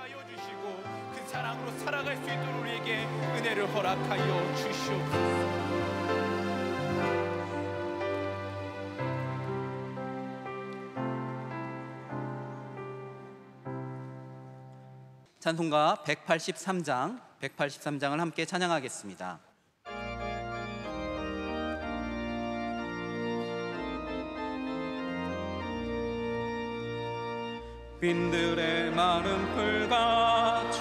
인도하여 주시고 그 사랑으로 살아갈 수 있도록 우리에게 은혜를 허락하여 주시옵소서. 찬송가 183장을 함께 찬양하겠습니다. 빈들의 마른 풀같이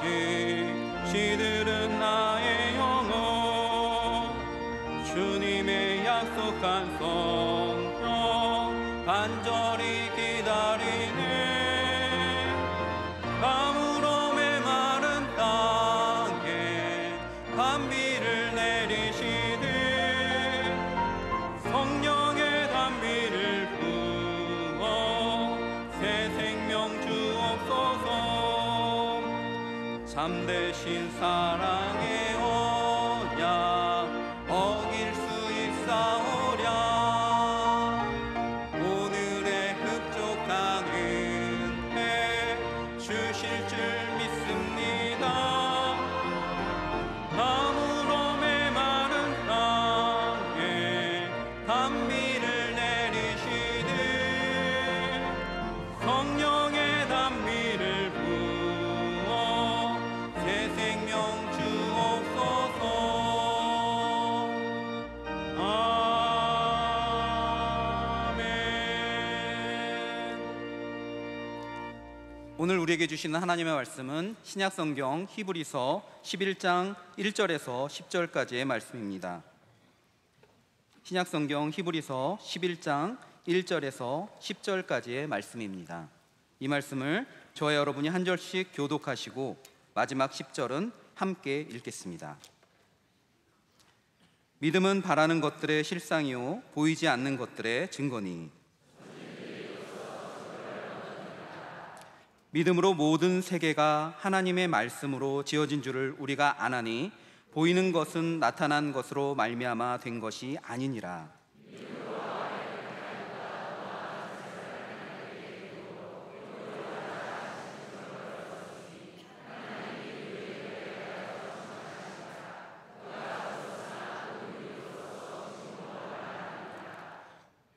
시들은 나의 영혼, 주님의 약속한 성령 간절히 기다리네. 가물어 메마른 땅에 단비를 내리시되 성령의 단비를 부어 새 생명 주옵소서. 참되신 사랑의 언약 어길 수 있사오랴. 오늘의 흡족한 은혜 주실 줄 믿습니다. 나무로 메마른 땅에 단비를 내리시되 성령의 단비를 부어 새 생명 주옵소서. 오늘 우리에게 주시는 하나님의 말씀은 신약성경 히브리서 11장 1절에서 10절까지의 말씀입니다. 신약성경 히브리서 11장 1절에서 10절까지의 말씀입니다. 이 말씀을 저와 여러분이 한 절씩 교독하시고 마지막 10절은 함께 읽겠습니다. 믿음은 바라는 것들의 실상이요 보이지 않는 것들의 증거니, 믿음으로 모든 세계가 하나님의 말씀으로 지어진 줄을 우리가 아나니 보이는 것은 나타난 것으로 말미암아 된 것이 아니니라.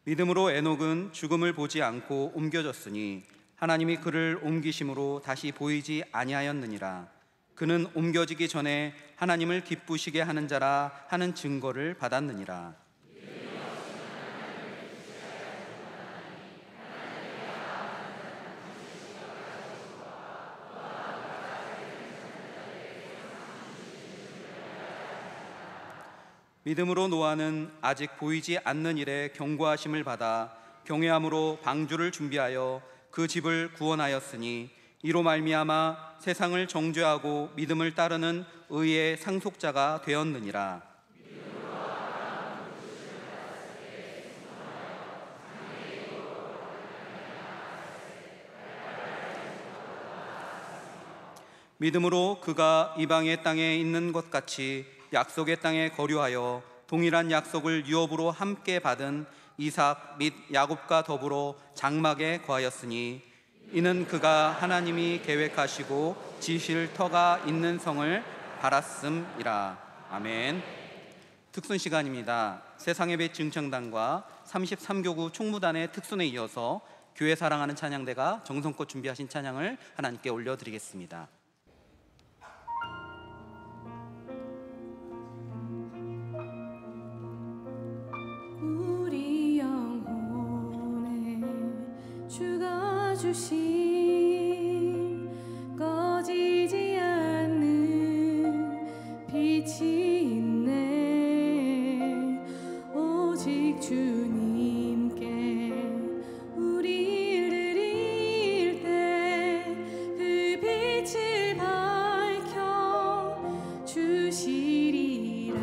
믿음으로 에녹은 죽음을 보지 않고 옮겨졌으니 하나님이 그를 옮기심으로 다시 보이지 아니하였느니라. 그는 옮겨지기 전에 하나님을 기쁘시게 하는 자라 하는 증거를 받았느니라. 믿음으로 노아는 아직 보이지 않는 일에 경고하심을 받아 경외함으로 방주를 준비하여 그 집을 구원하였으니 이로 말미암아 세상을 정죄하고 믿음을 따르는 의의 상속자가 되었느니라. 믿음으로 그가 이방의 땅에 있는 것 같이 약속의 땅에 거류하여 동일한 약속을 유업으로 함께 받은 이삭 및 야곱과 더불어 장막에 거하였으니 이는 그가 하나님이 계획하시고 지실 터가 있는 성을 바랐음이라. 아멘. 특순 시간입니다. 세상의 빛 증정단과 33교구 총무단의 특순에 이어서 교회 사랑하는 찬양대가 정성껏 준비하신 찬양을 하나님께 올려드리겠습니다. 주가 주신 꺼지지 않는 빛이 있네. 오직 주님께 우리를 드릴 때 그 빛을 밝혀 주시리라.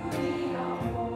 우리 영혼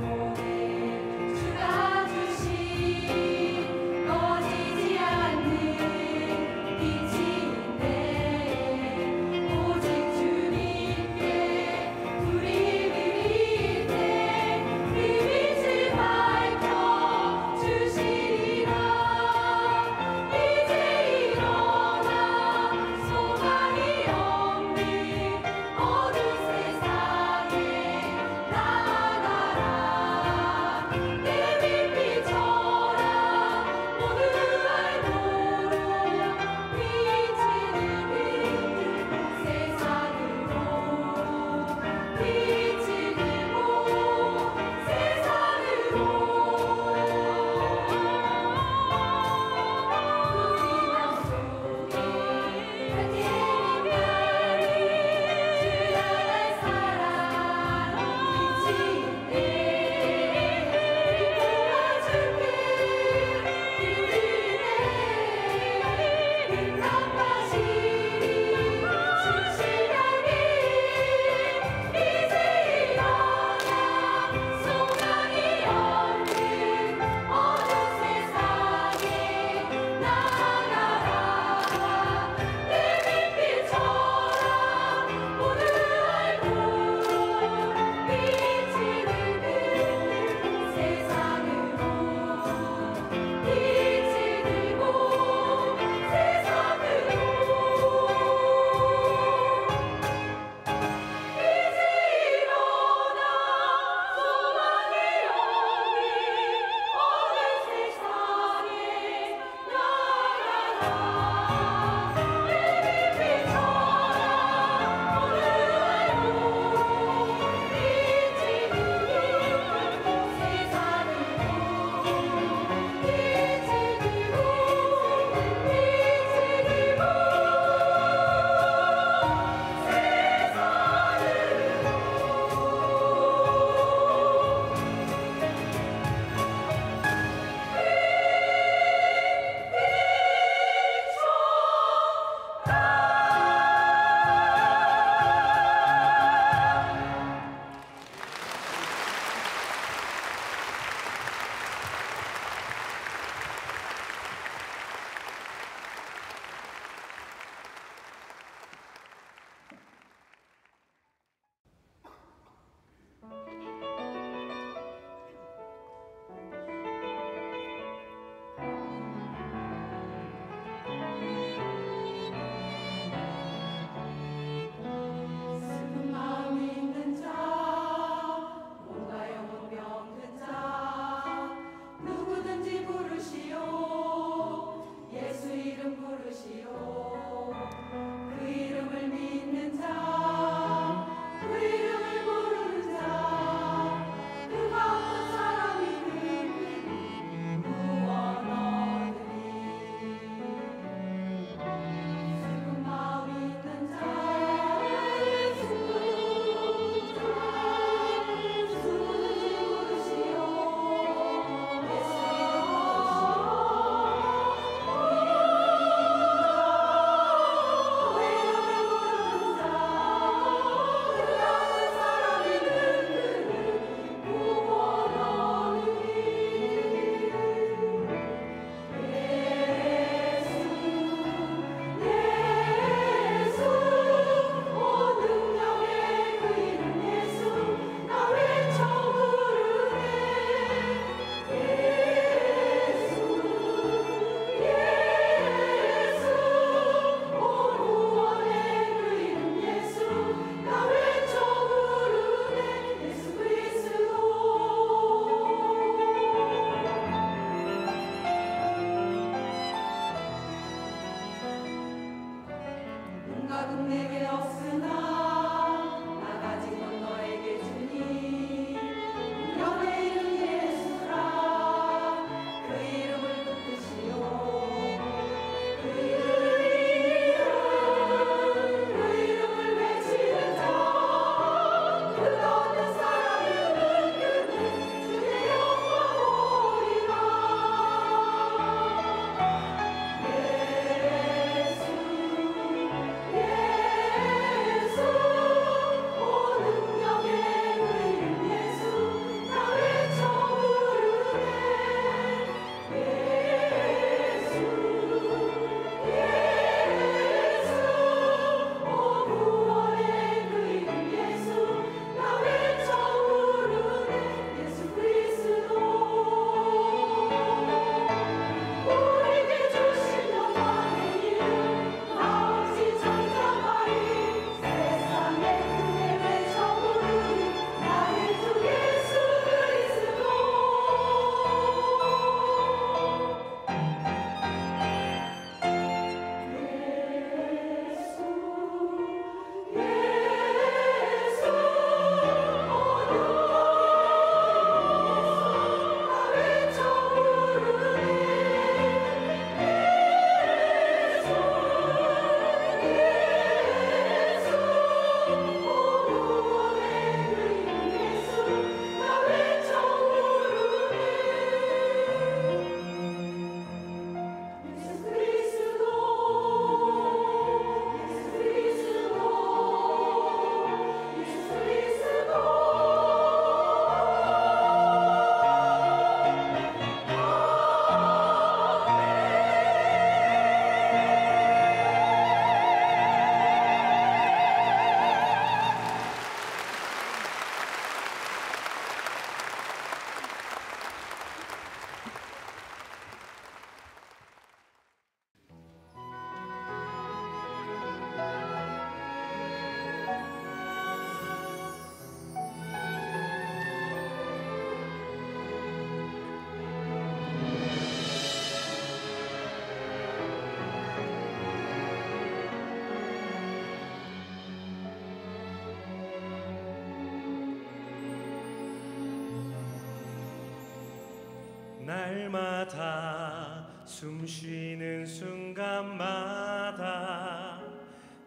날마다 숨 쉬는 순간마다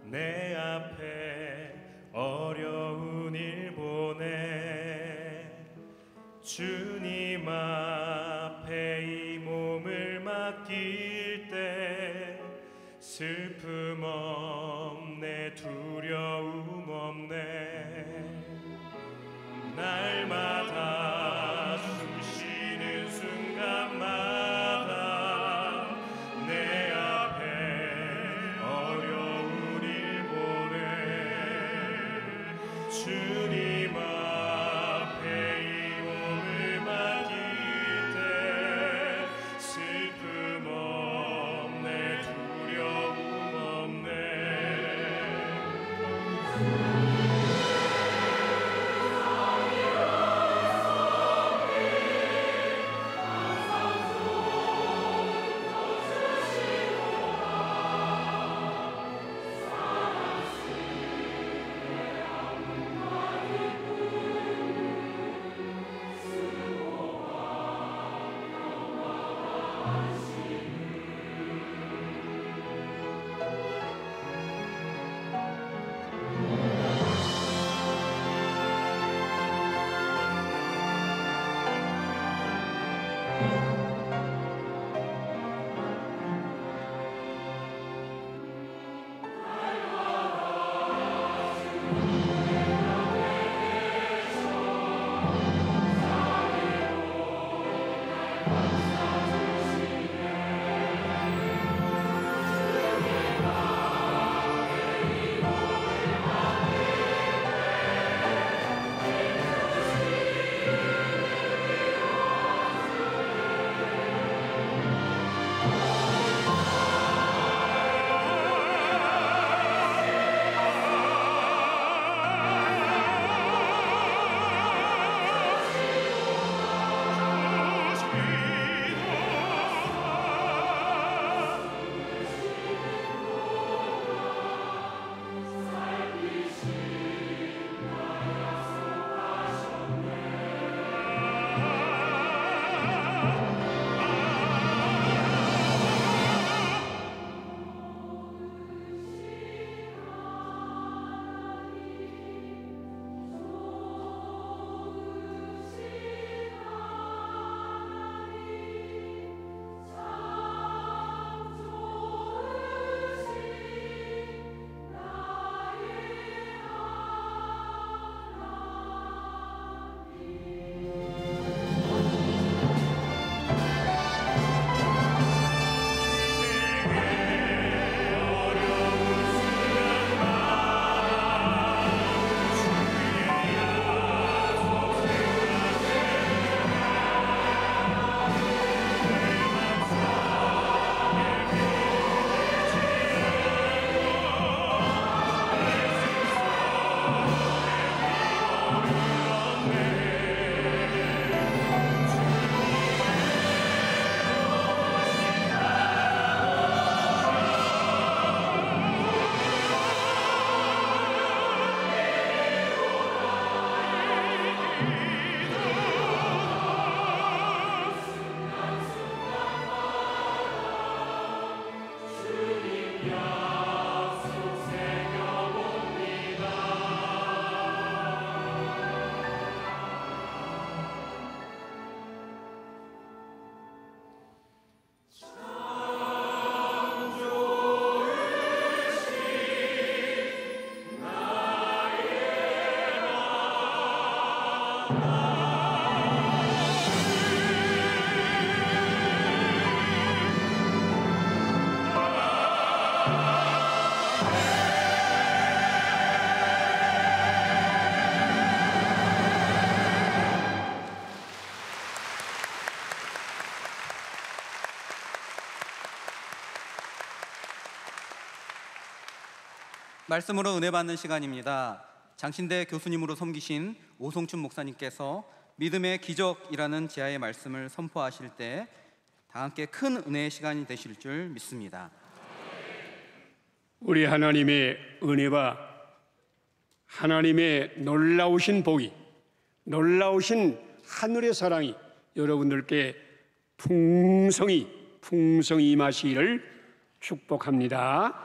내 앞에 어려운 일 보내 주님 앞에 이 몸을 맡길 때 슬픔 없네 두려움 없네 날마다 숨 쉬는 순간마다 내 앞에 어려운 일 보내 주님 앞에 이 몸을 맡길 때 슬픔 없네 두려움 없네 말씀으로 은혜 받는 시간입니다. 장신대 교수님으로 섬기신 오송춘 목사님께서 믿음의 기적이라는 제아의 말씀을 선포하실 때 다 함께 큰 은혜의 시간이 되실 줄 믿습니다. 우리 하나님의 은혜와 하나님의 놀라우신 복이, 놀라우신 하늘의 사랑이 여러분들께 풍성히 임하시기를 축복합니다.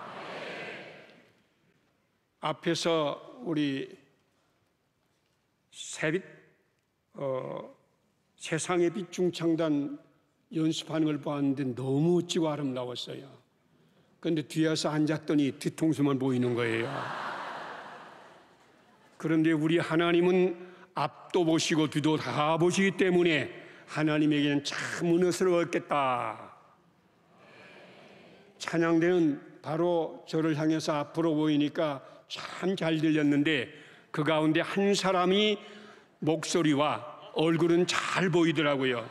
앞에서 우리 세상의 빛 중창단 연습하는 걸 보았는데 너무 멋지고 아름다웠어요. 그런데 뒤에서 앉았더니 뒤통수만 보이는 거예요. 그런데 우리 하나님은 앞도 보시고 뒤도 다 보시기 때문에 하나님에게는 참 은혜스러웠겠다. 찬양대는 바로 저를 향해서 앞으로 보이니까 참 잘 들렸는데 그 가운데 한 사람이 목소리와 얼굴은 잘 보이더라고요.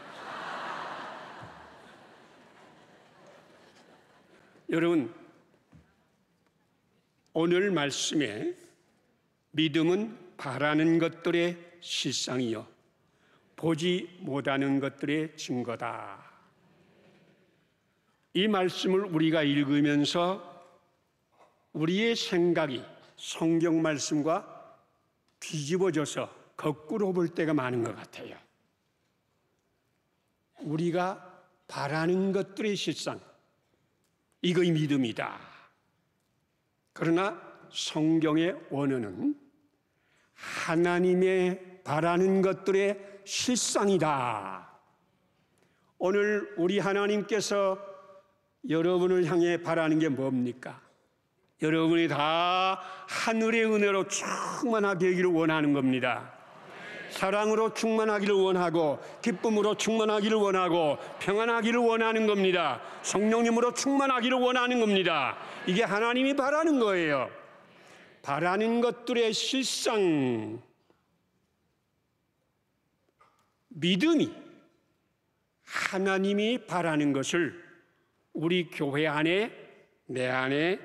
여러분, 오늘 말씀에 믿음은 바라는 것들의 실상이요 보지 못하는 것들의 증거다. 이 말씀을 우리가 읽으면서 우리의 생각이 성경 말씀과 뒤집어져서 거꾸로 볼 때가 많은 것 같아요. 우리가 바라는 것들의 실상, 이거의 믿음이다. 그러나 성경의 원어는 하나님의 바라는 것들의 실상이다. 오늘 우리 하나님께서 여러분을 향해 바라는 게 뭡니까? 여러분이 다 하늘의 은혜로 충만하게 되기를 원하는 겁니다. 사랑으로 충만하기를 원하고 기쁨으로 충만하기를 원하고 평안하기를 원하는 겁니다. 성령님으로 충만하기를 원하는 겁니다. 이게 하나님이 바라는 거예요. 바라는 것들의 실상, 믿음이 하나님이 바라는 것을 우리 교회 안에, 내 안에,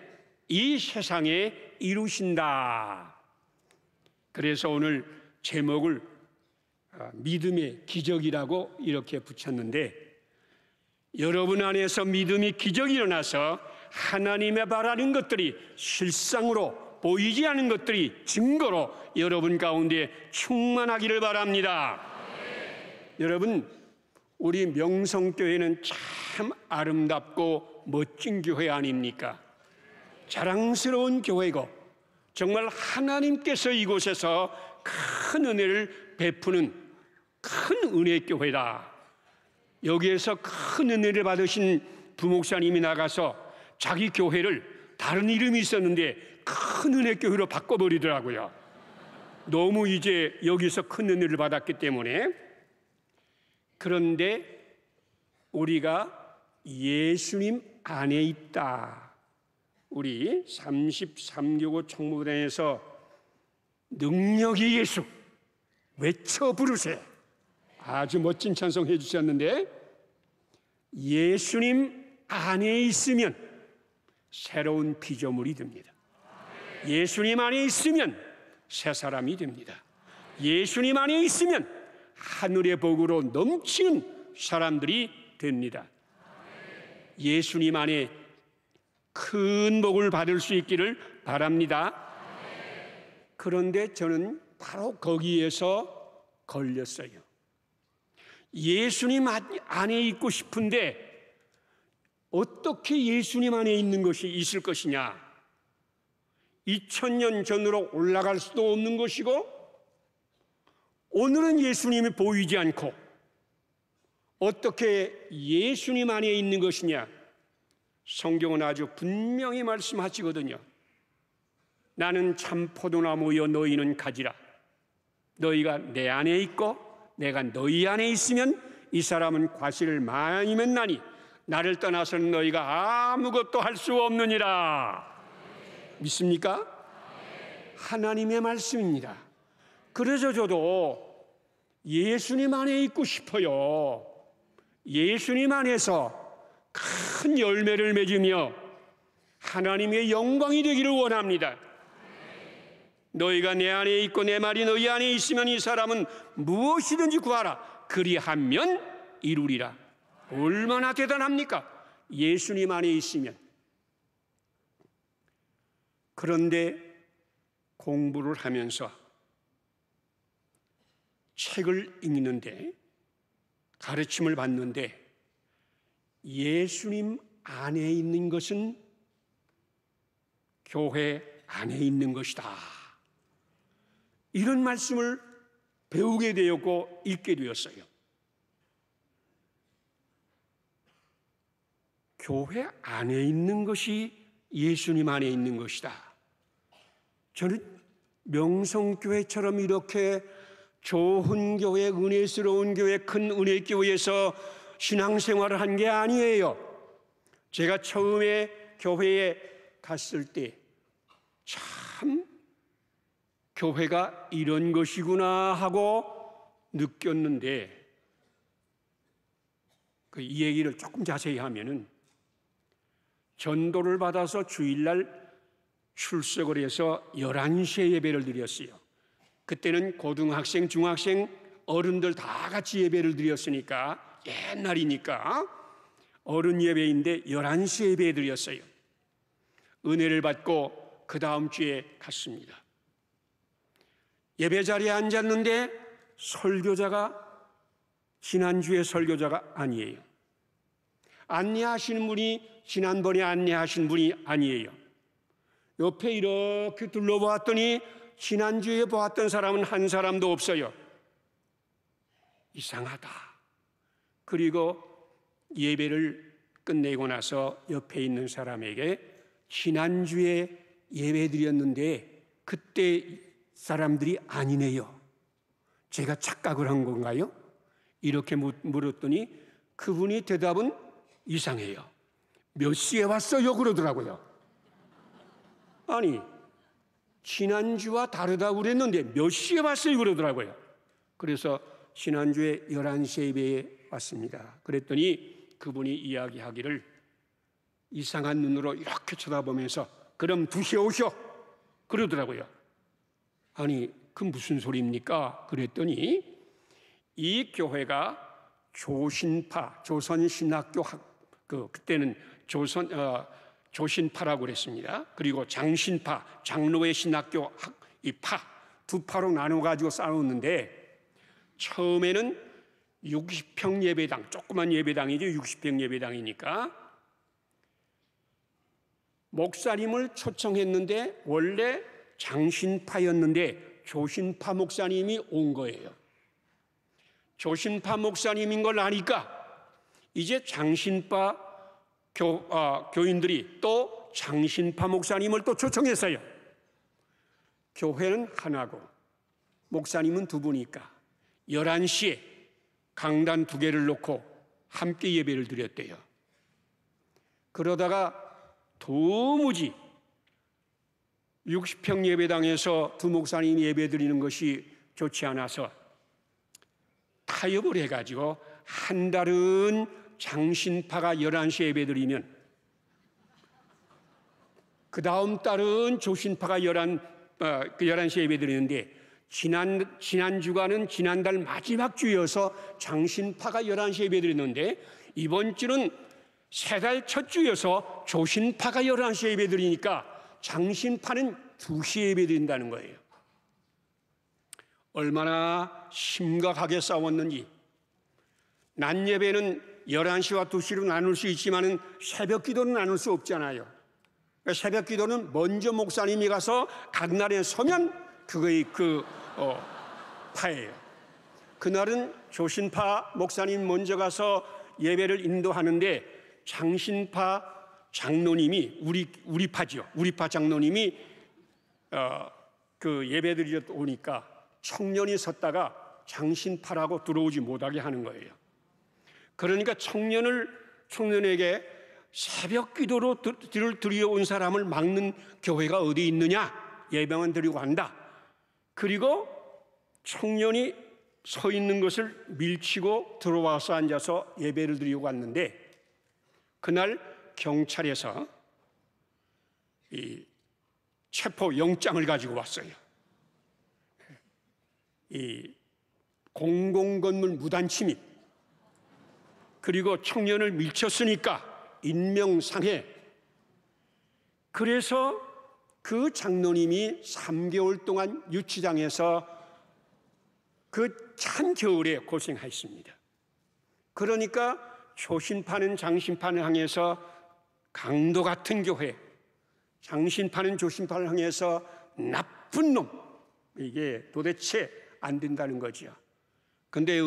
이 세상에 이루신다. 그래서 오늘 제목을 믿음의 기적이라고 이렇게 붙였는데, 여러분 안에서 믿음이 기적이 일어나서 하나님의 바라는 것들이 실상으로 보이지 않은 것들이 증거로 여러분 가운데 충만하기를 바랍니다. 여러분, 우리 명성교회는 참 아름답고 멋진 교회 아닙니까? 자랑스러운 교회고 정말 하나님께서 이곳에서 큰 은혜를 베푸는 큰 은혜의 교회다. 여기에서 큰 은혜를 받으신 부목사님이 나가서 자기 교회를 다른 이름이 있었는데 큰 은혜 교회로 바꿔버리더라고요. 너무 이제 여기서 큰 은혜를 받았기 때문에. 그런데 우리가 예수님 안에 있다. 우리 33교구 총무단에서 능력이 예수 외쳐 부르세, 아주 멋진 찬송 해주셨는데, 예수님 안에 있으면 새로운 피조물이 됩니다. 예수님 안에 있으면 새 사람이 됩니다. 예수님 안에 있으면 하늘의 복으로 넘치는 사람들이 됩니다. 예수님 안에 큰 복을 받을 수 있기를 바랍니다. 그런데 저는 바로 거기에서 걸렸어요. 예수님 안에 있고 싶은데 어떻게 예수님 안에 있는 것이 있을 것이냐? 2000년 전으로 올라갈 수도 없는 것이고, 오늘은 예수님이 보이지 않고 어떻게 예수님 안에 있는 것이냐? 성경은 아주 분명히 말씀하시거든요. 나는 참 포도나무여 너희는 가지라. 너희가 내 안에 있고 내가 너희 안에 있으면 이 사람은 과실을 많이 맺나니 나를 떠나서는 너희가 아무것도 할 수 없느니라. 믿습니까? 하나님의 말씀입니다. 그래서 저도 예수님 안에 있고 싶어요. 예수님 안에서 큰 열매를 맺으며 하나님의 영광이 되기를 원합니다. 너희가 내 안에 있고 내 말이 너희 안에 있으면 이 사람은 무엇이든지 구하라. 그리하면 이루리라. 얼마나 대단합니까? 예수님 안에 있으면. 그런데 공부를 하면서 책을 읽는데, 가르침을 받는데 예수님 안에 있는 것은 교회 안에 있는 것이다. 이런 말씀을 배우게 되었고 읽게 되었어요. 교회 안에 있는 것이 예수님 안에 있는 것이다. 저는 명성교회처럼 이렇게 좋은 교회, 은혜스러운 교회, 큰 은혜교회에서 신앙생활을 한 게 아니에요. 제가 처음에 교회에 갔을 때 참 교회가 이런 것이구나 하고 느꼈는데, 이 얘기를 조금 자세히 하면은, 전도를 받아서 주일날 출석을 해서 11시에 예배를 드렸어요. 그때는 고등학생, 중학생, 어른들 다 같이 예배를 드렸으니까, 옛날이니까 어른 예배인데 11시에 예배 드렸어요. 은혜를 받고 그 다음 주에 갔습니다. 예배 자리에 앉았는데 설교자가 지난주에 설교자가 아니에요. 안내하시는 분이 지난번에 안내하신 분이 아니에요. 옆에 이렇게 둘러보았더니 지난주에 보았던 사람은 한 사람도 없어요. 이상하다. 그리고 예배를 끝내고 나서 옆에 있는 사람에게 지난주에 예배 드렸는데 그때 사람들이 아니네요. 제가 착각을 한 건가요? 이렇게 물었더니 그분이 대답은 이상해요. 몇 시에 왔어요? 그러더라고요. 아니, 지난주와 다르다고 그랬는데 몇 시에 왔어요? 그러더라고요. 그래서 지난주에 11시에 예배에 왔습니다. 그랬더니 그분이 이야기하기를 이상한 눈으로 이렇게 쳐다보면서 그럼 2시에 오셔 그러더라고요. 아니, 그 무슨 소리입니까? 그랬더니 이 교회가 조신파, 조선신학교 그때는 조신파라고 그랬습니다. 그리고 장신파, 장로의 신학교 이 파, 두 파로 나눠가지고 싸웠는데, 처음에는 60평 예배당, 조그만 예배당이죠. 60평 예배당이니까 목사님을 초청했는데 원래 장신파였는데 조신파 목사님이 온 거예요. 조신파 목사님인 걸 아니까 이제 장신파 교인들이 또 장신파 목사님을 또 초청했어요. 교회는 하나고 목사님은 두 분이니까 11시에 강단 2개를 놓고 함께 예배를 드렸대요. 그러다가 도무지 60평 예배당에서 두 목사님이 예배 드리는 것이 좋지 않아서 타협을 해가지고 한 달은 장신파가 11시에 예배 드리면 그 다음 달은 조신파가 11시에 예배 드리는데, 지난주간은 지난달 마지막 주여서 장신파가 11시에 예배 드리는데, 이번 주는 3달 첫 주여서 조신파가 11시에 예배 드리니까 장신파는 2시에 예배 드린다는 거예요. 얼마나 심각하게 싸웠는지. 낮 예배는 11시와 2시로 나눌 수 있지만 새벽 기도는 나눌 수 없잖아요. 새벽 기도는 먼저 목사님이 가서 각날에 서면 그거의 파예요. 그날은 조신파 목사님 먼저 가서 예배를 인도하는데, 장신파 장로님이 우리 파지요. 우리 파 장로님이 그 예배 드리러 오니까 청년이 섰다가 장신파라고 들어오지 못하게 하는 거예요. 그러니까 청년에게 새벽 기도로 드리러 온 사람을 막는 교회가 어디 있느냐? 예배만 드리고 간다. 그리고 청년이 서 있는 것을 밀치고 들어와서 앉아서 예배를 드리고 갔는데, 그날 경찰에서 이 체포 영장을 가지고 왔어요. 이 공공건물 무단 침입, 그리고 청년을 밀쳤으니까 인명상해. 그래서 그 장로님이 3개월 동안 유치장에서 그 찬 겨울에 고생했습니다. 그러니까 조신파는 장신파를 향해서 강도 같은 교회, 장신파는 조신파를 향해서 나쁜 놈, 이게 도대체 안 된다는 거죠. 근데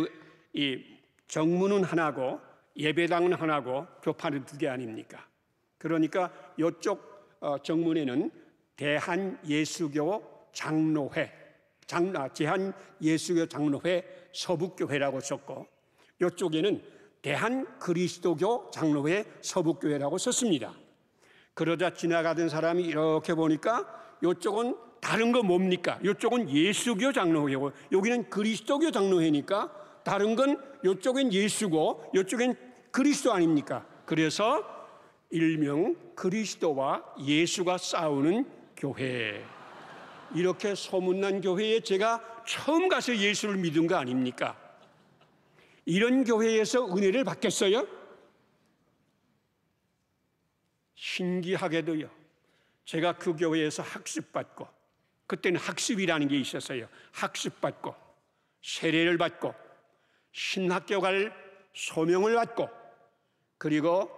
이 정문은 하나고 예배당은 하나고 교파는 두 개 아닙니까? 그러니까 이쪽 정문에는 대한예수교 장로회, 대한예수교 장로회 서북교회라고 썼고, 이쪽에는 대한그리스도교 장로회 서북교회라고 썼습니다. 그러자 지나가던 사람이 이렇게 보니까 이쪽은 다른 거 뭡니까? 이쪽은 예수교 장로회고 여기는 그리스도교 장로회니까 다른 건 이쪽엔 예수고 이쪽엔 그리스도 아닙니까? 그래서 일명 그리스도와 예수가 싸우는 교회, 이렇게 소문난 교회에 제가 처음 가서 예수를 믿은 거 아닙니까? 이런 교회에서 은혜를 받겠어요? 신기하게도요, 제가 그 교회에서 학습받고, 그때는 학습이라는 게 있었어요. 학습받고 세례를 받고 신학교 갈 소명을 받고, 그리고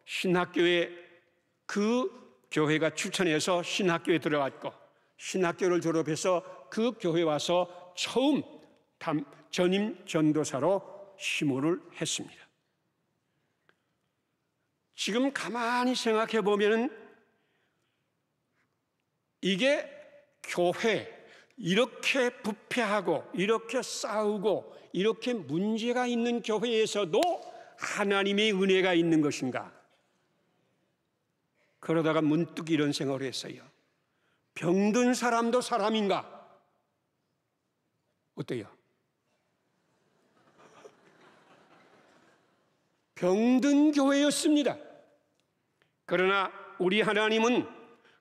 신학교에 그 교회가 추천해서 신학교에 들어갔고, 신학교를 졸업해서 그 교회 와서 처음 전임 전도사로 심호를 했습니다. 지금 가만히 생각해 보면 이게 교회, 이렇게 부패하고 이렇게 싸우고 이렇게 문제가 있는 교회에서도 하나님의 은혜가 있는 것인가? 그러다가 문득 이런 생각을 했어요. 병든 사람도 사람인가? 어때요? 병든 교회였습니다. 그러나 우리 하나님은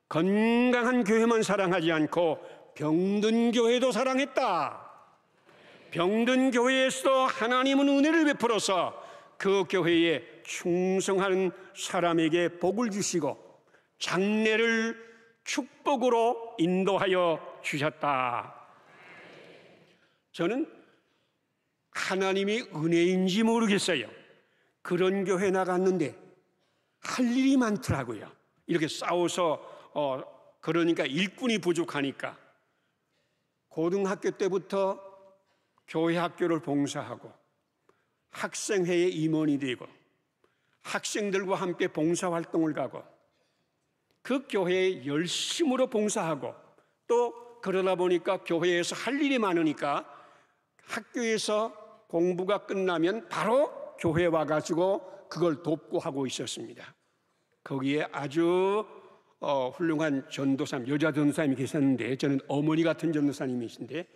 건강한 교회만 사랑하지 않고 병든 교회도 사랑했다. 병든 교회에서도 하나님은 은혜를 베풀어서 그 교회에 충성하는 사람에게 복을 주시고 장래를 축복으로 인도하여 주셨다. 저는 하나님이 은혜인지 모르겠어요. 그런 교회 나갔는데 할 일이 많더라고요. 이렇게 싸워서 그러니까 일꾼이 부족하니까 고등학교 때부터 교회 학교를 봉사하고 학생회의 임원이 되고 학생들과 함께 봉사활동을 가고 그 교회에 열심으로 봉사하고, 또 그러다 보니까 교회에서 할 일이 많으니까 학교에서 공부가 끝나면 바로 교회 와가지고 그걸 돕고 하고 있었습니다. 거기에 아주 훌륭한 전도사님, 여자 전도사님이 계셨는데, 저는 어머니 같은 전도사님이신데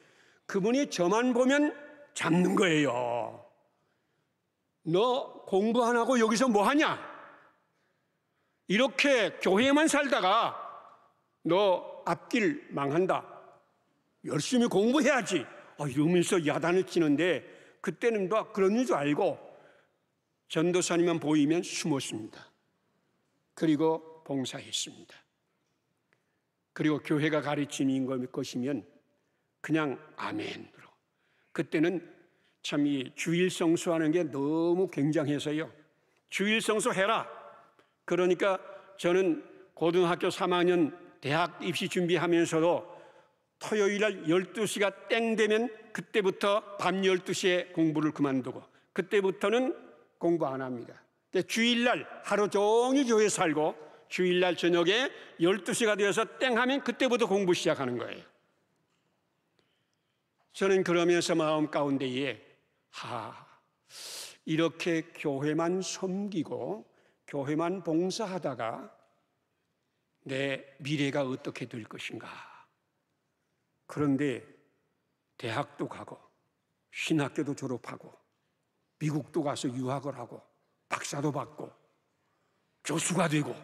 그분이 저만 보면 잡는 거예요. 너 공부 안 하고 여기서 뭐 하냐? 이렇게 교회만 살다가 너 앞길 망한다. 열심히 공부해야지. 이러면서 야단을 치는데, 그때는 뭐 그런 줄 알고 전도사님만 보이면 숨었습니다. 그리고 봉사했습니다. 그리고 교회가 가르치는 것이면 그냥 아멘으로. 그때는 참 이 주일 성수하는 게 너무 굉장해서요. 주일 성수 해라. 그러니까 저는 고등학교 3학년 대학 입시 준비하면서도 토요일 날 12시가 땡 되면 그때부터 밤 12시에 공부를 그만두고 그때부터는 공부 안 합니다. 주일날 하루 종일 교회 살고 주일날 저녁에 12시가 되어서 땡 하면 그때부터 공부 시작하는 거예요. 저는 그러면서 마음 가운데에 이렇게 교회만 섬기고 교회만 봉사하다가 내 미래가 어떻게 될 것인가. 그런데 대학도 가고 신학교도 졸업하고 미국도 가서 유학을 하고 박사도 받고 교수가 되고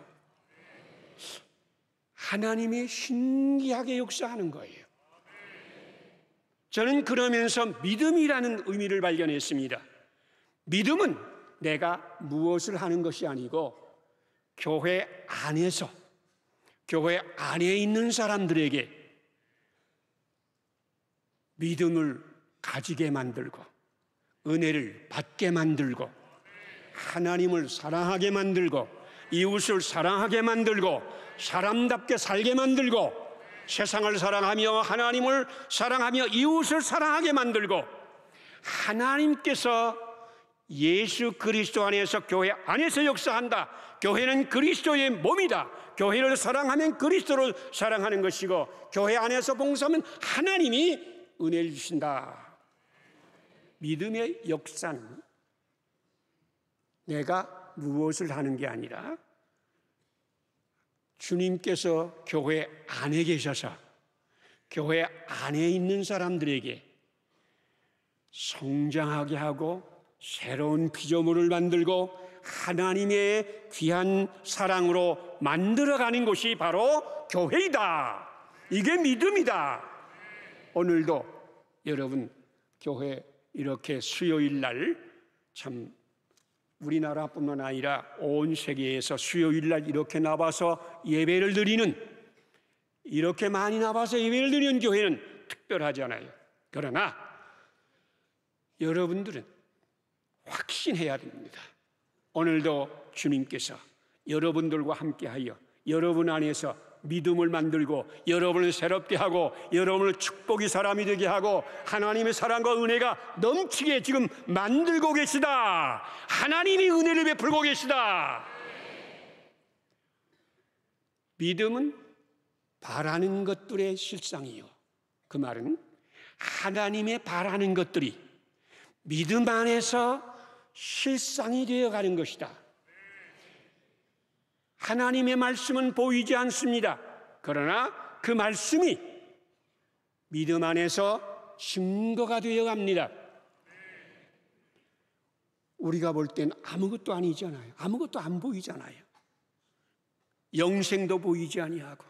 하나님이 신기하게 역사하는 거예요. 저는 그러면서 믿음이라는 의미를 발견했습니다. 믿음은 내가 무엇을 하는 것이 아니고 교회 안에서, 교회 안에 있는 사람들에게 믿음을 가지게 만들고 은혜를 받게 만들고 하나님을 사랑하게 만들고 이웃을 사랑하게 만들고 사람답게 살게 만들고 세상을 사랑하며 하나님을 사랑하며 이웃을 사랑하게 만들고 하나님께서 예수 그리스도 안에서 교회 안에서 역사한다. 교회는 그리스도의 몸이다. 교회를 사랑하면 그리스도를 사랑하는 것이고 교회 안에서 봉사하면 하나님이 은혜를 주신다. 믿음의 역사는 내가 무엇을 하는 게 아니라 주님께서 교회 안에 계셔서 교회 안에 있는 사람들에게 성장하게 하고 새로운 피조물을 만들고 하나님의 귀한 사랑으로 만들어가는 것이 바로 교회이다. 이게 믿음이다. 오늘도 여러분 교회 이렇게 수요일 날 참 우리나라뿐만 아니라 온 세계에서 수요일 날 이렇게 나와서 예배를 드리는 이렇게 많이 나와서 예배를 드리는 교회는 특별하잖아요. 그러나 여러분들은 확신해야 됩니다. 오늘도 주님께서 여러분들과 함께하여 여러분 안에서 믿음을 만들고 여러분을 새롭게 하고 여러분을 축복의 사람이 되게 하고 하나님의 사랑과 은혜가 넘치게 지금 만들고 계시다. 하나님이 은혜를 베풀고 계시다. 믿음은 바라는 것들의 실상이요. 그 말은 하나님의 바라는 것들이 믿음 안에서 실상이 되어가는 것이다. 하나님의 말씀은 보이지 않습니다. 그러나 그 말씀이 믿음 안에서 증거가 되어갑니다. 우리가 볼 땐 아무것도 아니잖아요. 아무것도 안 보이잖아요. 영생도 보이지 아니하고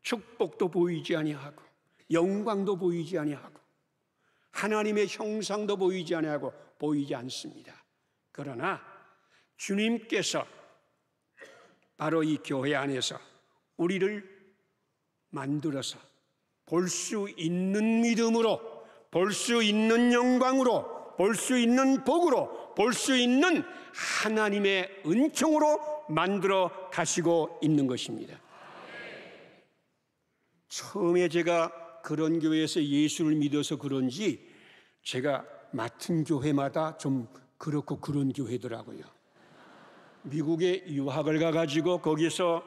축복도 보이지 아니하고 영광도 보이지 아니하고 하나님의 형상도 보이지 아니하고 보이지 않습니다. 그러나 주님께서 바로 이 교회 안에서 우리를 만들어서 볼 수 있는 믿음으로, 볼 수 있는 영광으로, 볼 수 있는 복으로, 볼 수 있는 하나님의 은총으로 만들어 가시고 있는 것입니다. 처음에 제가 그런 교회에서 예수를 믿어서 그런지 제가 맡은 교회마다 좀 그렇고 그런 교회더라고요. 미국에 유학을 가가지고 거기서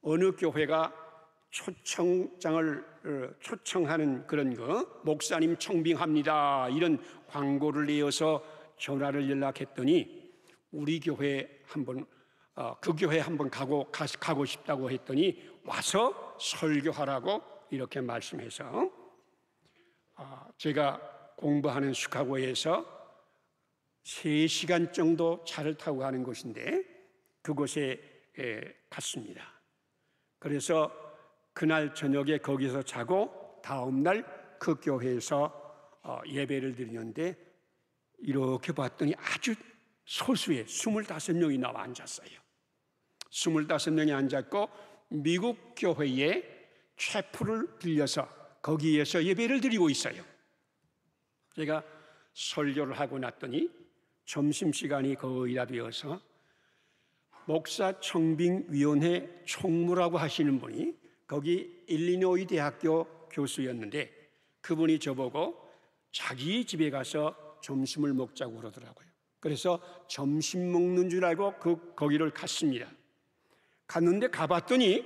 어느 교회가 초청하는 그런 거 목사님 청빙합니다 이런 광고를 내어서 전화를 연락했더니 우리 교회 한번 그 교회 한번 가고 싶다고 했더니 와서 설교하라고 이렇게 말씀해서 제가 공부하는 시카고에서 3시간 정도 차를 타고 가는 곳인데 그곳에 갔습니다. 그래서 그날 저녁에 거기서 자고 다음 날 그 교회에서 예배를 드리는데 이렇게 봤더니 아주 소수의 25명이 나와 앉았어요. 25명이 앉았고 미국 교회에 채플을 빌려서 거기에서 예배를 드리고 있어요. 제가 설교를 하고 났더니 점심시간이 거의 다 되어서 목사 청빙위원회 총무라고 하시는 분이 거기 일리노이 대학교 교수였는데 그분이 저보고 자기 집에 가서 점심을 먹자고 그러더라고요. 그래서 점심 먹는 줄 알고 거기를 갔습니다. 갔는데 가봤더니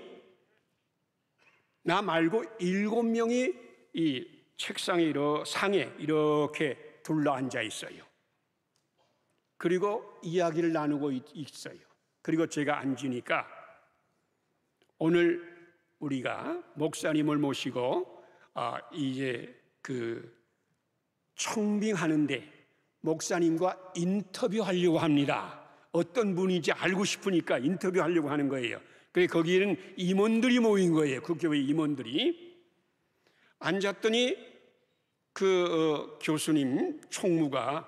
나 말고 7명이 이 책상에 상에 이렇게 둘러앉아 있어요. 그리고 이야기를 나누고 있어요. 그리고 제가 앉으니까 오늘 우리가 목사님을 모시고 이제 그 청빙하는데 목사님과 인터뷰하려고 합니다. 어떤 분인지 알고 싶으니까 인터뷰하려고 하는 거예요. 그래서 거기에는 임원들이 모인 거예요. 그 교회 임원들이 앉았더니 그 교수님 총무가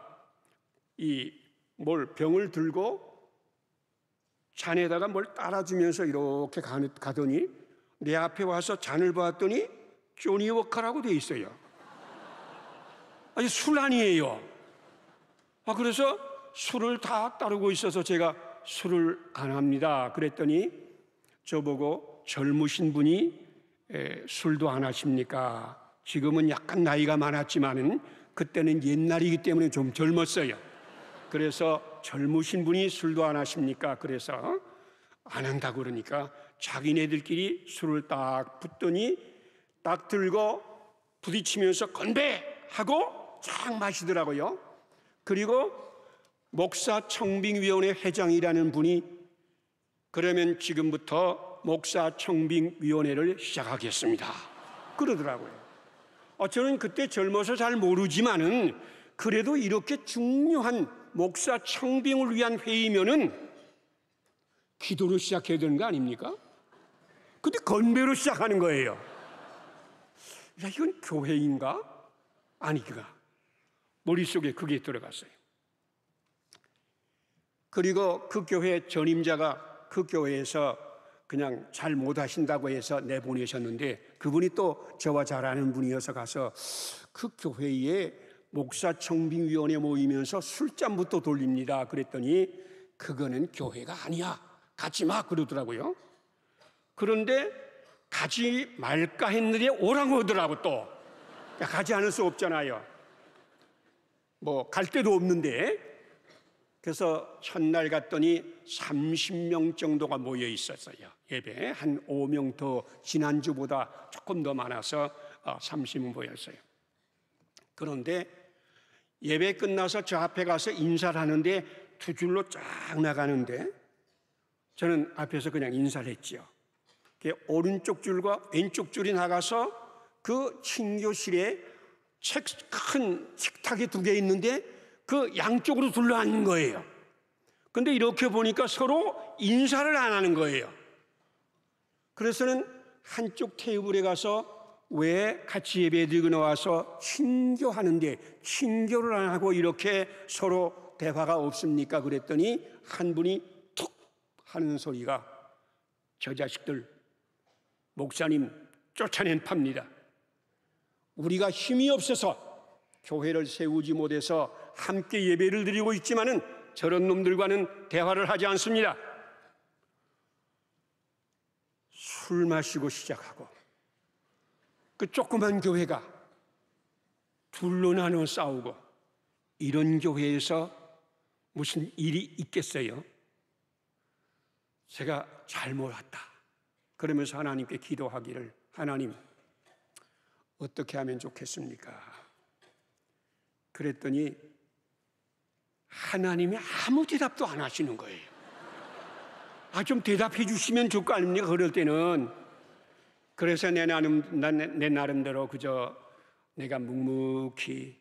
뭘 병을 들고 잔에다가 뭘 따라주면서 이렇게 가더니 내 앞에 와서 잔을 봤더니 조니 워커라고 돼 있어요. 아니 술 아니에요. 그래서 술을 다 따르고 있어서 제가 술을 안 합니다. 그랬더니 저보고 젊으신 분이 술도 안 하십니까? 지금은 약간 나이가 많았지만은 그때는 옛날이기 때문에 좀 젊었어요. 그래서 젊으신 분이 술도 안 하십니까? 그래서 안 한다고 그러니까 자기네들끼리 술을 딱 붓더니 딱 들고 부딪히면서 건배하고 쫙 마시더라고요. 그리고 목사 청빙위원회 회장이라는 분이 그러면 지금부터 목사 청빙위원회를 시작하겠습니다. 그러더라고요. 저는 그때 젊어서 잘 모르지만은 그래도 이렇게 중요한 목사 청빙을 위한 회의면은 기도로 시작해야 되는 거 아닙니까? 근데 건배로 시작하는 거예요. 야, 이건 교회인가? 아니가. 머릿속에 그게 들어갔어요. 그리고 그 교회 전임자가 그 교회에서 그냥 잘 못하신다고 해서 내보내셨는데 그분이 또 저와 잘 아는 분이어서 가서 그 교회에 목사 청빙위원회 모이면서 술잔부터 돌립니다. 그랬더니 그거는 교회가 아니야. 가지 마 그러더라고요. 그런데 가지 말까 했는데 오라고 하더라고 또. 가지 않을 수 없잖아요. 뭐 갈 데도 없는데. 그래서 첫날 갔더니 30명 정도가 모여 있었어요. 예배 한 5명 더 지난주보다 조금 더 많아서 30명 모였어요. 그런데 예배 끝나서 저 앞에 가서 인사를 하는데 두 줄로 쫙 나가는데 저는 앞에서 그냥 인사를 했죠. 오른쪽 줄과 왼쪽 줄이 나가서 그 친교실에 큰 식탁이 2개 있는데 그 양쪽으로 둘러앉는 거예요. 근데 이렇게 보니까 서로 인사를 안 하는 거예요. 그래서는 한쪽 테이블에 가서 왜 같이 예배 드리고 나와서 친교하는데 친교를 안 하고 이렇게 서로 대화가 없습니까? 그랬더니 한 분이 툭 하는 소리가 저 자식들 목사님 쫓아낸 팝니다. 우리가 힘이 없어서 교회를 세우지 못해서 함께 예배를 드리고 있지만은 저런 놈들과는 대화를 하지 않습니다. 술 마시고 시작하고 그 조그만 교회가 둘로 나눠 싸우고 이런 교회에서 무슨 일이 있겠어요? 제가 잘못 왔다. 그러면서 하나님께 기도하기를 하나님 어떻게 하면 좋겠습니까? 그랬더니 하나님이 아무 대답도 안 하시는 거예요. 좀 대답해 주시면 좋을 거 아닙니까? 그럴 때는. 그래서 내 나름대로 그저 내가 묵묵히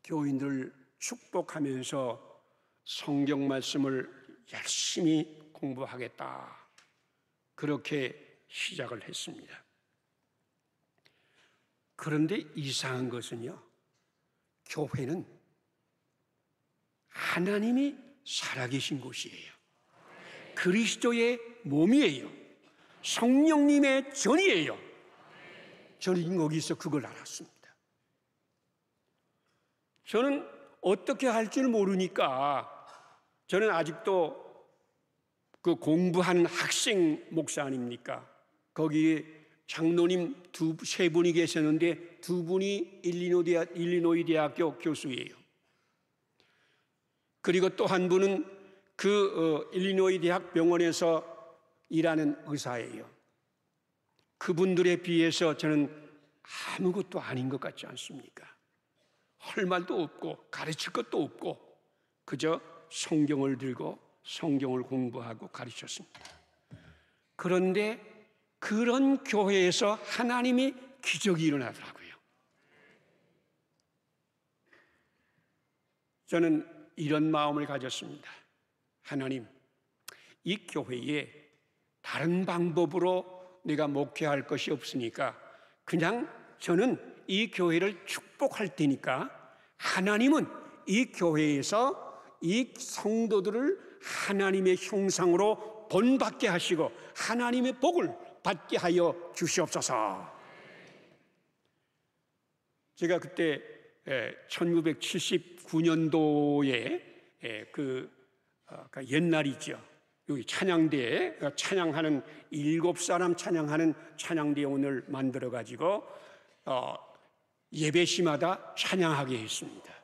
교인들 축복하면서 성경 말씀을 열심히 공부하겠다. 그렇게 시작을 했습니다. 그런데 이상한 것은요, 교회는 하나님이 살아계신 곳이에요. 그리스도의 몸이에요. 성령님의 전이에요. 저는 거기서 그걸 알았습니다. 저는 어떻게 할 줄 모르니까 저는 아직도 그 공부하는 학생 목사 아닙니까? 거기에 장로님 3분이 계셨는데 2분이 일리노이 대학교 교수예요. 그리고 또 한 분은 그 일리노이 대학 병원에서 일하는 의사예요. 그분들에 비해서 저는 아무것도 아닌 것 같지 않습니까? 할 말도 없고 가르칠 것도 없고 그저 성경을 들고 성경을 공부하고 가르쳤습니다. 그런데 그런 교회에서 하나님이 기적이 일어나더라고요. 저는 이런 마음을 가졌습니다. 하나님, 이 교회에 다른 방법으로 내가 목회할 것이 없으니까 그냥 저는 이 교회를 축복할 테니까 하나님은 이 교회에서 이 성도들을 하나님의 형상으로 본받게 하시고 하나님의 복을 받게 하여 주시옵소서. 제가 그때 1979년도에 그 옛날이죠. 여기 찬양대에 찬양하는 7사람 찬양하는 찬양대 오늘 만들어 가지고 예배시마다 찬양하게 했습니다.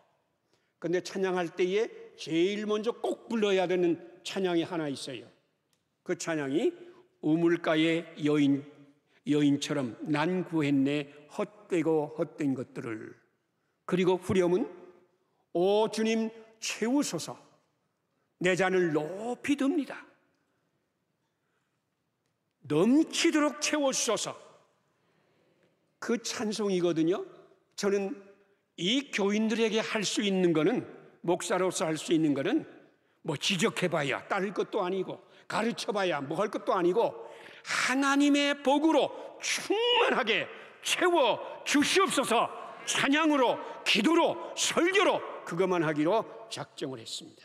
그런데 찬양할 때에 제일 먼저 꼭 불러야 되는 찬양이 하나 있어요. 그 찬양이 우물가의 여인처럼 난 구했네 헛되고 헛된 것들을. 그리고 후렴은 오 주님 채우소서 내 잔을 높이 듭니다. 넘치도록 채워주소서. 그 찬송이거든요. 저는 이 교인들에게 할 수 있는 거는, 목사로서 할 수 있는 거는 뭐 지적해봐야 따를 것도 아니고 가르쳐봐야 뭐 할 것도 아니고 하나님의 복으로 충만하게 채워 주시옵소서. 찬양으로, 기도로, 설교로 그것만 하기로 작정을 했습니다.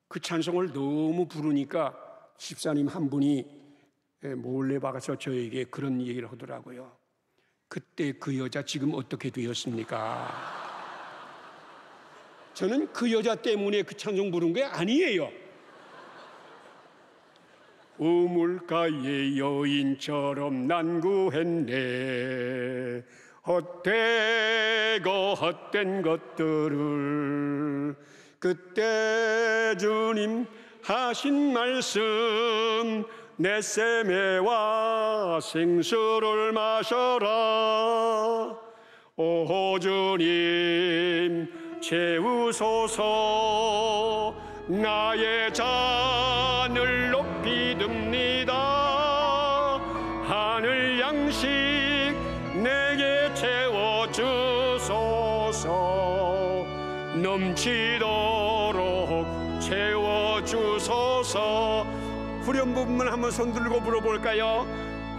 그 찬송을 너무 부르니까 집사님 한 분이 몰래 박아서 저에게 그런 얘기를 하더라고요. 그때 그 여자 지금 어떻게 되었습니까? 저는 그 여자 때문에 그 찬송 부른 게 아니에요. 우물가의 여인처럼 난 구했네 헛되고 헛된 것들을. 그때 주님 하신 말씀 내 샘에와 생수를 마셔라. 오 주님 채우소서 나의 잔을 높이 듭니다. 하늘 양식 내게 채워주소서. 넘치도록 채워주소서. 후렴 부분만 한번 손 들고 불어볼까요?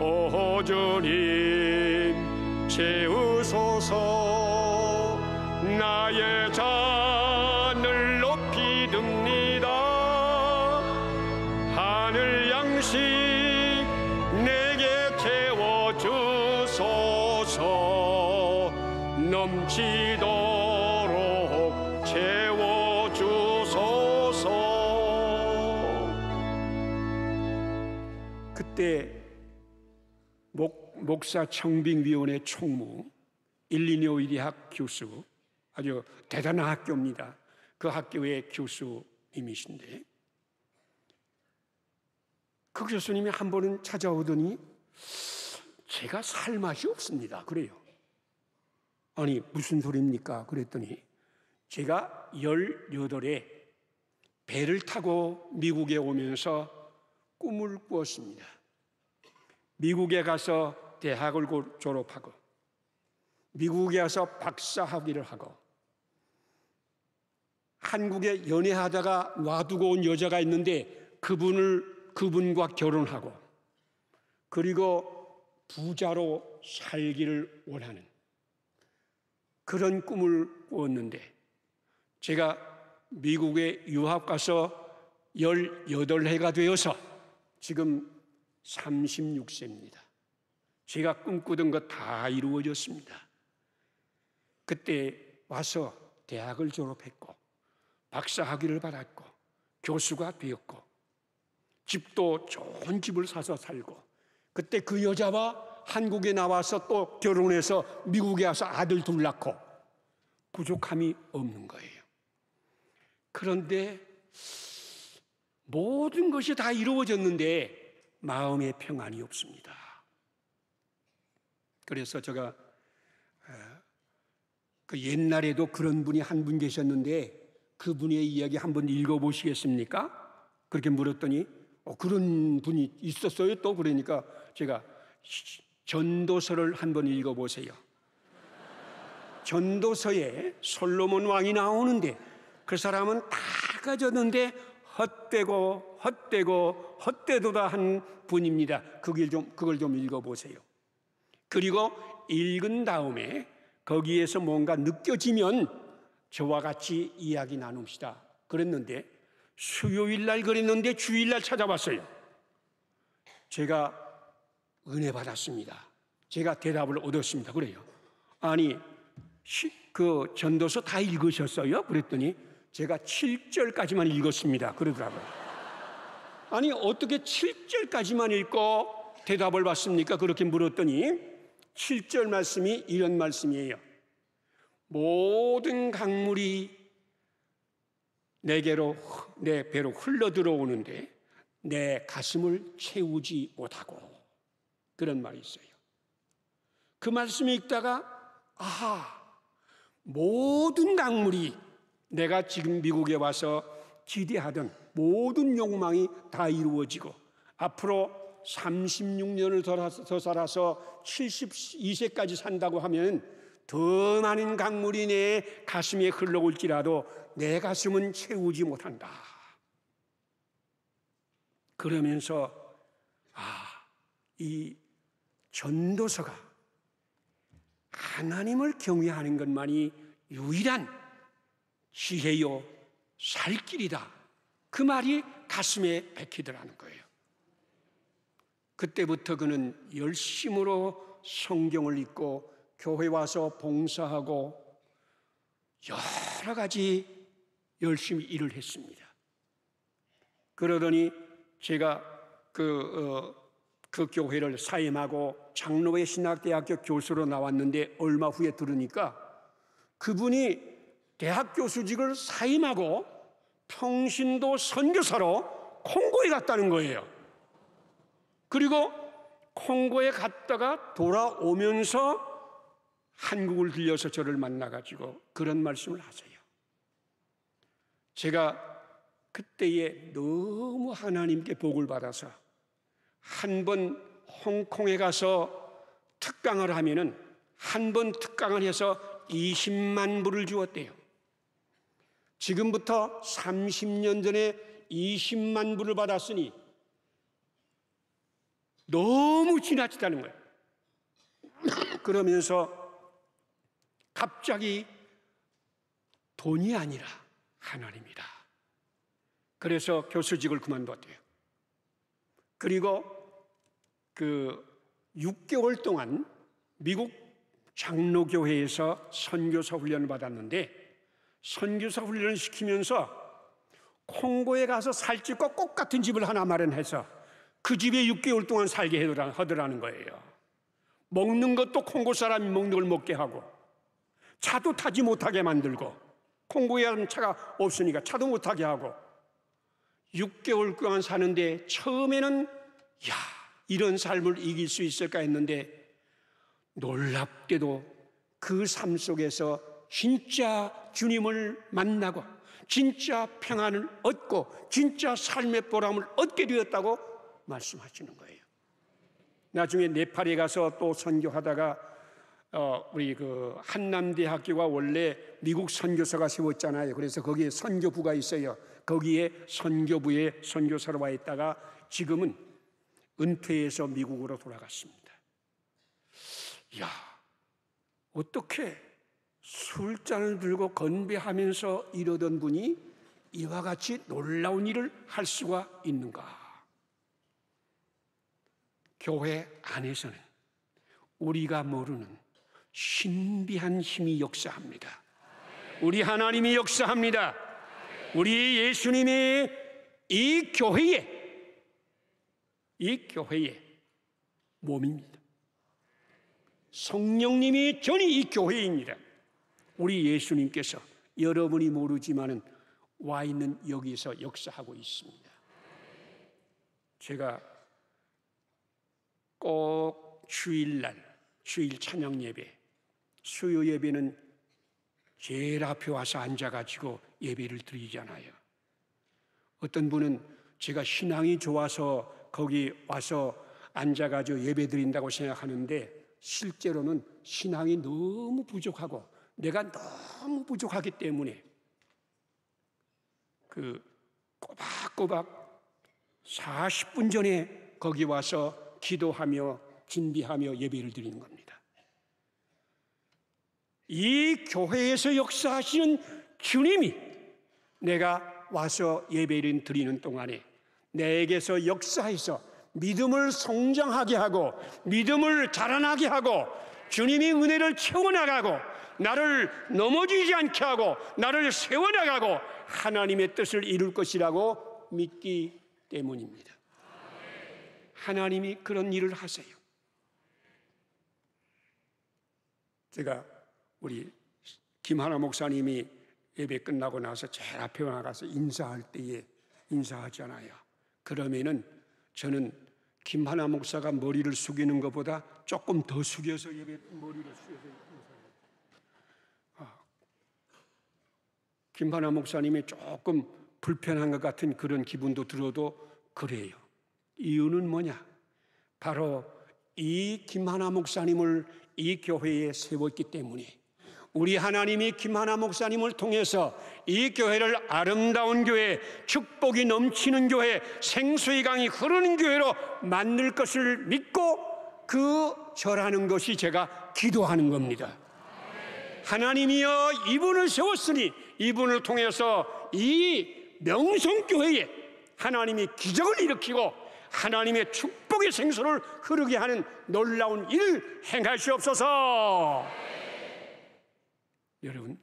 오 주님 채우소서 나의 잔을 높이 듭니다. 하늘 양식 내게 채워주소서. 넘치도록 채워주소서. 그때 목사 청빙위원회 총무 일리노이 대학 교수, 아주 대단한 학교입니다. 그 학교의 교수님이신데 그 교수님이 한 번은 찾아오더니 제가 살 맛이 없습니다. 그래요. 아니 무슨 소리입니까? 그랬더니 제가 18에 배를 타고 미국에 오면서 꿈을 꾸었습니다. 미국에 가서 대학을 졸업하고 미국에 가서 박사학위를 하고 한국에 연애하다가 놔두고 온 여자가 있는데 그분과 결혼하고 그리고 부자로 살기를 원하는 그런 꿈을 꾸었는데 제가 미국에 유학 가서 18해가 되어서 지금 36세입니다. 제가 꿈꾸던 것 다 이루어졌습니다. 그때 와서 대학을 졸업했고 박사학위를 받았고 교수가 되었고 집도 좋은 집을 사서 살고 그때 그 여자와 한국에 나와서 또 결혼해서 미국에 와서 아들 둘 낳고 부족함이 없는 거예요. 그런데 모든 것이 다 이루어졌는데 마음의 평안이 없습니다. 그래서 제가 그 옛날에도 그런 분이 한 분 계셨는데 그분의 이야기 한번 읽어보시겠습니까? 그렇게 물었더니 그런 분이 있었어요 또. 그러니까 제가 전도서를 한번 읽어보세요. 전도서에 솔로몬 왕이 나오는데 그 사람은 다 가졌는데 헛되고 헛되도다 한 분입니다. 그걸 좀 읽어보세요. 그리고 읽은 다음에 거기에서 뭔가 느껴지면 저와 같이 이야기 나눕시다. 그랬는데 수요일 날 그랬는데 주일 날 찾아왔어요. 제가 은혜 받았습니다. 제가 대답을 얻었습니다. 그래요. 아니 그 전도서 다 읽으셨어요? 그랬더니 제가 7절까지만 읽었습니다. 그러더라고요. 아니 어떻게 7절까지만 읽고 대답을 받습니까? 그렇게 물었더니 7절 말씀이 이런 말씀이에요. 모든 강물이 내게로 내 배로 흘러 들어오는데 내 가슴을 채우지 못하고, 그런 말이 있어요. 그 말씀을 읽다가 아하, 모든 강물이 내가 지금 미국에 와서 기대하던 모든 욕망이 다 이루어지고 앞으로 36년을 더 살아서 72세까지 산다고 하면 더 많은 강물이 내 가슴에 흘러올지라도 내 가슴은 채우지 못한다. 그러면서 이 전도서가 하나님을 경외하는 것만이 유일한 지혜요 살 길이다, 그 말이 가슴에 박히더라는 거예요. 그때부터 그는 열심으로 성경을 읽고 교회 와서 봉사하고 여러 가지 열심히 일을 했습니다. 그러더니 제가 그 교회를 사임하고 장로회 신학대학교 교수로 나왔는데 얼마 후에 들으니까 그분이 대학 교수직을 사임하고 평신도 선교사로 콩고에 갔다는 거예요. 그리고 콩고에 갔다가 돌아오면서 한국을 들려서 저를 만나가지고 그런 말씀을 하세요. 제가 그때에 너무 하나님께 복을 받아서 한 번 홍콩에 가서 특강을 하면은 한 번 특강을 해서 20만 불을 주었대요. 지금부터 30년 전에 20만 불을 받았으니 너무 지나치다는 거예요. 그러면서 갑자기 돈이 아니라 하나님이다. 그래서 교수직을 그만뒀대요. 그리고 그 6개월 동안 미국 장로교회에서 선교사 훈련을 받았는데 선교사 훈련을 시키면서 콩고에 가서 살 집과 똑같은 집을 하나 마련해서 그 집에 6개월 동안 살게 하더라는 거예요. 먹는 것도 콩고 사람이 먹는 걸 먹게 하고 차도 타지 못하게 만들고, 콩고에 차가 없으니까 차도 못 타게 하고 6개월 동안 사는데 처음에는 이런 삶을 이길 수 있을까 했는데 놀랍게도 그 삶 속에서 진짜 주님을 만나고 진짜 평안을 얻고 진짜 삶의 보람을 얻게 되었다고 말씀하시는 거예요. 나중에 네팔에 가서 또 선교하다가 우리 그 한남대학교가 원래 미국 선교사가 세웠잖아요. 그래서 거기에 선교부가 있어요. 거기에 선교부에 선교사로 와 있다가 지금은 은퇴해서 미국으로 돌아갔습니다. 어떻게 술잔을 들고 건배하면서 이러던 분이 이와 같이 놀라운 일을 할 수가 있는가? 교회 안에서는 우리가 모르는 신비한 힘이 역사합니다. 우리 하나님이 역사합니다. 우리 예수님의 이 교회의 몸입니다. 성령님이 전이 이 교회입니다. 우리 예수님께서 여러분이 모르지만은 와 있는 여기서 역사하고 있습니다. 제가 꼭 주일 찬양 예배, 수요 예배는 제일 앞에 와서 앉아가지고 예배를 드리잖아요. 어떤 분은 제가 신앙이 좋아서 거기 와서 앉아가지고 예배 드린다고 생각하는데 실제로는 신앙이 너무 부족하고 내가 너무 부족하기 때문에 그 꼬박꼬박 40분 전에 거기 와서 기도하며 준비하며 예배를 드리는 겁니다. 이 교회에서 역사하시는 주님이 내가 와서 예배를 드리는 동안에 내게서 역사해서 믿음을 성장하게 하고 믿음을 자라나게 하고 주님이 은혜를 채워나가고 나를 넘어지지 않게 하고 나를 세워나가고 하나님의 뜻을 이룰 것이라고 믿기 때문입니다. 하나님이 그런 일을 하세요. 제가 우리 김하나 목사님이 예배 끝나고 나서 제일 앞에 나가서 인사할 때에 인사하잖아요. 그러면은 저는 김하나 목사가 머리를 숙이는 것보다 조금 더 숙여서 머리를 숙여서 인사해요. 김하나 목사님이 조금 불편한 것 같은 그런 기분도 들어도 그래요. 이유는 뭐냐? 바로 이 김하나 목사님을 이 교회에 세웠기 때문에 우리 하나님이 김하나 목사님을 통해서 이 교회를 아름다운 교회, 축복이 넘치는 교회, 생수의 강이 흐르는 교회로 만들 것을 믿고 그 절하는 것이 제가 기도하는 겁니다. 하나님이여 이분을 세웠으니 이분을 통해서 이 명성교회에 하나님이 기적을 일으키고 하나님의 축복의 생수를 흐르게 하는 놀라운 일을 행하시옵소서. 여러분,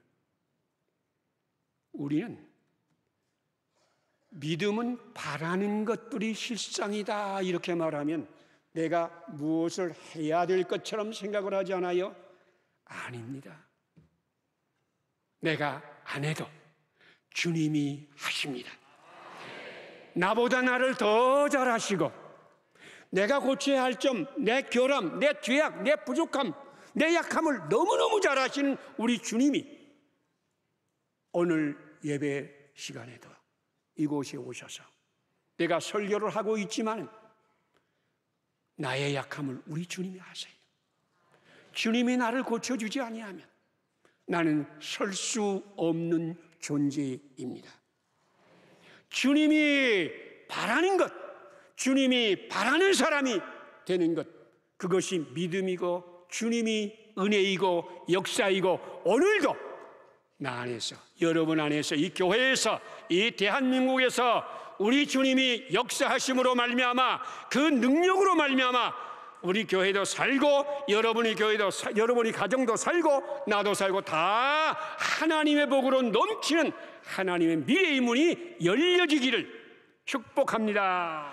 우리는 믿음은 바라는 것들이 실상이다 이렇게 말하면 내가 무엇을 해야 될 것처럼 생각을 하지 않아요? 아닙니다. 내가 안 해도 주님이 하십니다. 나보다 나를 더 잘하시고 내가 고쳐야 할 점, 내 결함, 내 죄악, 내 부족함, 내 약함을 너무너무 잘하시는 우리 주님이 오늘 예배 시간에도 이곳에 오셔서 내가 설교를 하고 있지만 나의 약함을 우리 주님이 하세요. 주님이 나를 고쳐주지 아니하면 나는 설 수 없는 존재입니다. 주님이 바라는 것, 주님이 바라는 사람이 되는 것, 그것이 믿음이고 주님이 은혜이고 역사이고 오늘도 나 안에서, 여러분 안에서, 이 교회에서, 이 대한민국에서 우리 주님이 역사하심으로 말미암아 그 능력으로 말미암아 우리 교회도 살고 여러분이 교회도 여러분이 가정도 살고 나도 살고 다 하나님의 복으로 넘치는 하나님의 미래의 문이 열려지기를 축복합니다.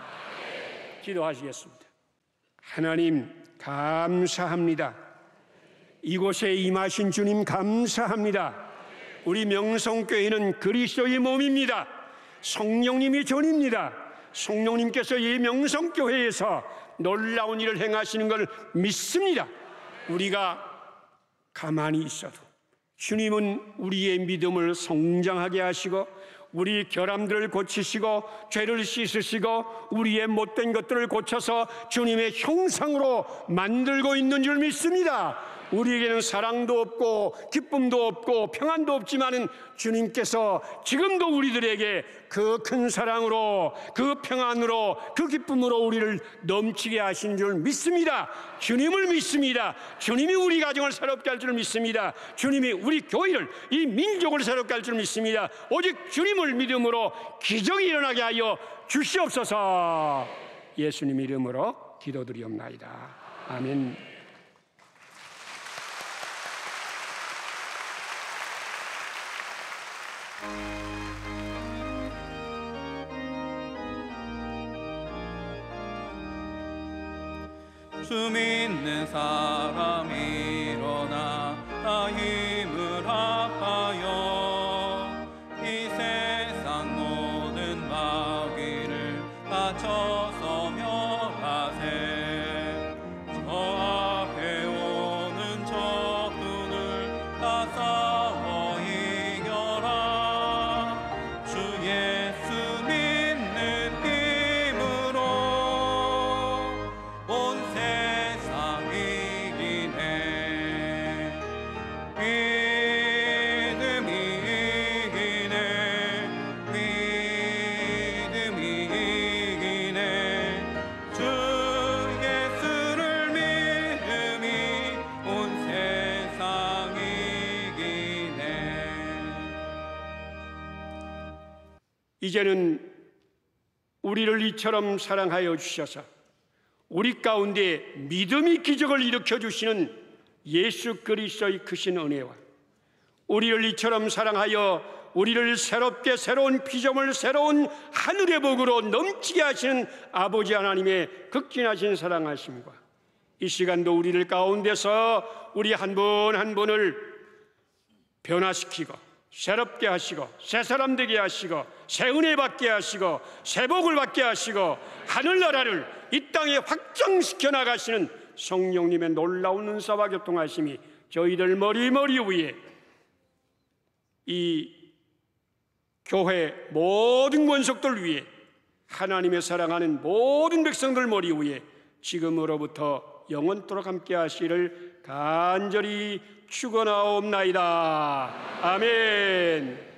기도하시겠습니다. 하나님 감사합니다. 이곳에 임하신 주님 감사합니다. 우리 명성교회는 그리스도의 몸입니다. 성령님이 전입니다. 성령님께서 이 명성교회에서 놀라운 일을 행하시는 걸 믿습니다. 우리가 가만히 있어도 주님은 우리의 믿음을 성장하게 하시고 우리 결함들을 고치시고 죄를 씻으시고 우리의 못된 것들을 고쳐서 주님의 형상으로 만들고 있는 줄 믿습니다. 우리에게는 사랑도 없고 기쁨도 없고 평안도 없지만은 주님께서 지금도 우리들에게 그 큰 사랑으로 그 평안으로 그 기쁨으로 우리를 넘치게 하신 줄 믿습니다. 주님을 믿습니다. 주님이 우리 가정을 새롭게 할 줄 믿습니다. 주님이 우리 교회를 이 민족을 새롭게 할 줄 믿습니다. 오직 주님을 믿음으로 기적이 일어나게 하여 주시옵소서. 예수님 이름으로 기도드리옵나이다. 아멘. 주 믿는 사람 일어나 다 힘을 합하여 이 세상 모든 마귀를 다쳐서 멸하세. 저 앞에 오는 적군을 다 싸워 이겨라. 주 예수 믿는 힘으로 온 세상 이기네. 믿음이 이기네. 믿음이 이기네. 주 예수를 믿음이 온 세상 이기네. 이제는 우리를 이처럼 사랑하여 주셔서 우리 가운데 믿음의 기적을 일으켜 주시는 예수 그리스도의 크신 은혜와 우리를 이처럼 사랑하여 우리를 새롭게 새로운 피조물 새로운 하늘의 복으로 넘치게 하시는 아버지 하나님의 극진하신 사랑하심과 이 시간도 우리를 가운데서 우리 한 분 한 분을 변화시키고 새롭게 하시고 새 사람 되게 하시고 새 은혜 받게 하시고 새 복을 받게 하시고 하늘나라를 이 땅에 확장시켜 나가시는 성령님의 놀라운 은사와 교통하심이 저희들 머리 위에 이 교회 모든 권속들 위에 하나님의 사랑하는 모든 백성들 머리 위에 지금으로부터 영원토록 함께 하시를 간절히 축원하옵나이다. 아멘.